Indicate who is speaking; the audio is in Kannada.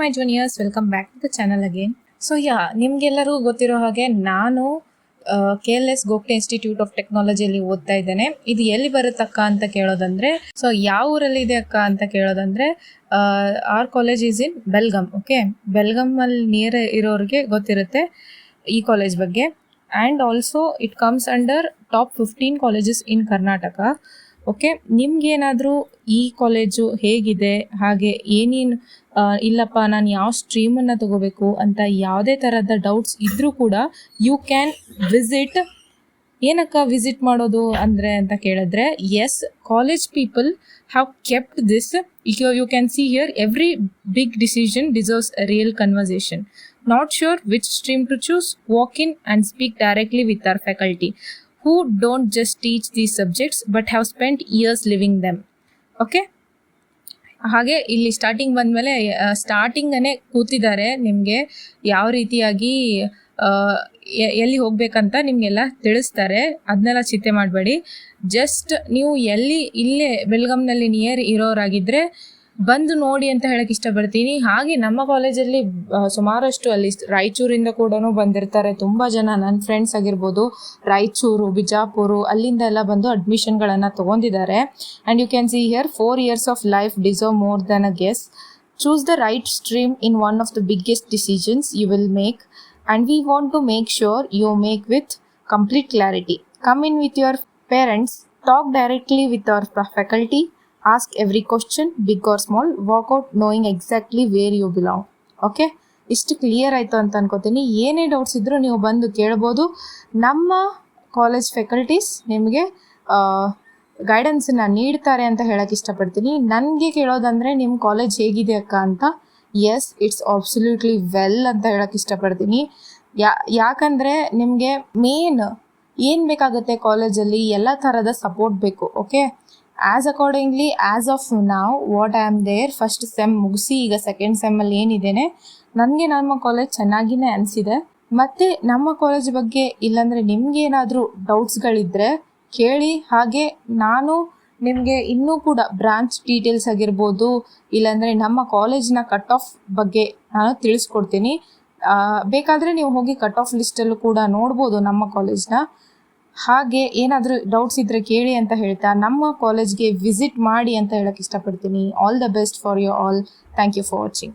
Speaker 1: My juniors, welcome back to the channel again. So ನಿಮ್ಗೆಲ್ಲರೂ ಗೊತ್ತಿರೋ ಹಾಗೆ ನಾನು KLS ಗೋಖಲೆ ಇನ್ಸ್ಟಿಟ್ಯೂಟ್ ಆಫ್ ಟೆಕ್ನಾಲಜಿಯಲ್ಲಿ ಓದ್ತಾ ಇದ್ದೇನೆ. ಇದು ಎಲ್ಲಿ ಬರುತ್ತಕ್ಕ ಅಂತ ಕೇಳೋದಂದ್ರೆ, ಸೊ ಯಾವ ಊರಲ್ಲಿ ಇದೆ ಅಕ್ಕ ಅಂತ ಕೇಳೋದಂದ್ರೆ, our college is in Belgaum. Okay, Belgaum ಅಲ್ಲಿ ನಿಯರ್ ಇರೋರಿಗೆ ಗೊತ್ತಿರುತ್ತೆ ಈ ಕಾಲೇಜ್ ಬಗ್ಗೆ. And also it comes under top 15 colleges in Karnataka. Okay, ನಿಮ್ಗೇನಾದರೂ ಈ ಕಾಲೇಜು ಹೇಗಿದೆ, ಹಾಗೆ ಏನೇನು ಇಲ್ಲಪ್ಪ ನಾನು ಯಾವ ಸ್ಟ್ರೀಮನ್ನು ತಗೋಬೇಕು ಅಂತ ಯಾವುದೇ ಥರದ ಡೌಟ್ಸ್ ಇದ್ದರೂ ಕೂಡ ಯು ಕ್ಯಾನ್ ವಿಸಿಟ್. ಏನಕ್ಕ ವಿಸಿಟ್ ಮಾಡೋದು ಅಂದರೆ ಅಂತ ಕೇಳಿದ್ರೆ, yes, college people have kept this. You can see here every big decision deserves a real conversation. Not sure which stream to choose? Walk in and speak directly with our faculty, who don't just teach these subjects but have spent years living them. Okay? ಹಾಗೆ ಇಲ್ಲಿ ಸ್ಟಾರ್ಟಿಂಗ್ ಬಂದಮೇಲೆ ಸ್ಟಾರ್ಟಿಂಗನೇ ಕೂತಿದ್ದಾರೆ ನಿಮಗೆ ಯಾವ ರೀತಿಯಾಗಿ ಎಲ್ಲಿ ಹೋಗ್ಬೇಕಂತ ನಿಮಗೆಲ್ಲ ತಿಳಿಸ್ತಾರೆ. ಅದನ್ನೆಲ್ಲ ಚಿಂತೆ ಮಾಡಬೇಡಿ. ಜಸ್ಟ್ ನೀವು ಇಲ್ಲೇ ಬೆಲ್ಗಮ್ನಲ್ಲಿ ನಿಯರ್ ಇರೋರಾಗಿದ್ದರೆ ಬಂದು ನೋಡಿ ಅಂತ ಹೇಳಕ್ಕೆ ಇಷ್ಟಪಡ್ತೀನಿ. ಹಾಗೆ ನಮ್ಮ ಕಾಲೇಜಲ್ಲಿ ಸುಮಾರಷ್ಟು ಅಲ್ಲಿ ರಾಯಚೂರಿಂದ ಕೂಡ ಬಂದಿರ್ತಾರೆ ತುಂಬ ಜನ. ನನ್ನ ಫ್ರೆಂಡ್ಸ್ ಆಗಿರ್ಬೋದು, ರಾಯಚೂರು, ಬಿಜಾಪುರ ಅಲ್ಲಿಂದ ಎಲ್ಲ ಬಂದು ಅಡ್ಮಿಷನ್ಗಳನ್ನು ತೊಗೊಂಡಿದ್ದಾರೆ. And you can see here 4 years of life deserve more than a guess. Choose the right stream in one of the biggest decisions you will make, and we want to make sure you make with complete clarity. Come in with your parents, talk directly with our faculty, ask every question, big or small, walk out knowing exactly where you belong. Okay, ಇಷ್ಟು ಕ್ಲಿಯರ್ ಆಯಿತು ಅಂತ ಅನ್ಕೋತೀನಿ. ಏನೇ ಡೌಟ್ಸ್ ಇದ್ದರೂ ನೀವು ಬಂದು ಕೇಳ್ಬೋದು. ನಮ್ಮ ಕಾಲೇಜ್ ಫ್ಯಾಕಲ್ಟೀಸ್ ನಿಮಗೆ ಗೈಡೆನ್ಸನ್ನು ನೀಡ್ತಾರೆ ಅಂತ ಹೇಳಕ್ಕೆ ಇಷ್ಟಪಡ್ತೀನಿ. ನನಗೆ ಕೇಳೋದಂದರೆ ನಿಮ್ಮ ಕಾಲೇಜ್ ಹೇಗಿದೆ ಅಕ್ಕ ಅಂತ. ಎಸ್, ಇಟ್ಸ್ ಅಬ್ಸಲ್ಯೂಟ್ಲಿ ವೆಲ್ ಅಂತ ಹೇಳಕ್ಕೆ ಇಷ್ಟಪಡ್ತೀನಿ. ಯಾಕಂದರೆ ನಿಮಗೆ ಮೇನ್ ಏನು ಬೇಕಾಗುತ್ತೆ ಕಾಲೇಜಲ್ಲಿ, ಎಲ್ಲ ಥರದ ಸಪೋರ್ಟ್ ಬೇಕು. Okay, as accordingly as of ನಾವ್ what I am there, first sem ಮುಗಿಸಿ ಈಗ ಸೆಕೆಂಡ್ ಸೆಮ್ಮಲ್ಲಿ ಏನಿದ್ದೇನೆ, ನನಗೆ ನಮ್ಮ ಕಾಲೇಜ್ ಚೆನ್ನಾಗಿಯೇ ಅನಿಸಿದೆ. ಮತ್ತು ನಮ್ಮ ಕಾಲೇಜ್ ಬಗ್ಗೆ ಇಲ್ಲಾಂದರೆ ನಿಮಗೇನಾದರೂ ಡೌಟ್ಸ್ಗಳಿದ್ದರೆ ಕೇಳಿ. ಹಾಗೆ ನಾನು ನಿಮಗೆ ಇನ್ನೂ ಕೂಡ ಬ್ರಾಂಚ್ ಡೀಟೇಲ್ಸ್ ಆಗಿರ್ಬೋದು, ಇಲ್ಲಾಂದರೆ ನಮ್ಮ ಕಾಲೇಜಿನ ಕಟ್ ಆಫ್ ಬಗ್ಗೆ ನಾನು ತಿಳಿಸ್ಕೊಡ್ತೀನಿ. ಬೇಕಾದರೆ ನೀವು ಹೋಗಿ ಕಟ್ ಆಫ್ ಲಿಸ್ಟಲ್ಲೂ ಕೂಡ ನೋಡ್ಬೋದು ನಮ್ಮ ಕಾಲೇಜ್ನ. ಹಾಗೆ ಏನಾದರೂ ಡೌಟ್ಸ್ ಇದ್ದರೆ ಕೇಳಿ ಅಂತ ಹೇಳ್ತಾ ನಮ್ಮ ಕಾಲೇಜ್ಗೆ ವಿಸಿಟ್ ಮಾಡಿ ಅಂತ ಹೇಳಕ್ಕೆ ಇಷ್ಟಪಡ್ತೀನಿ. All the best for you all. Thank you for watching.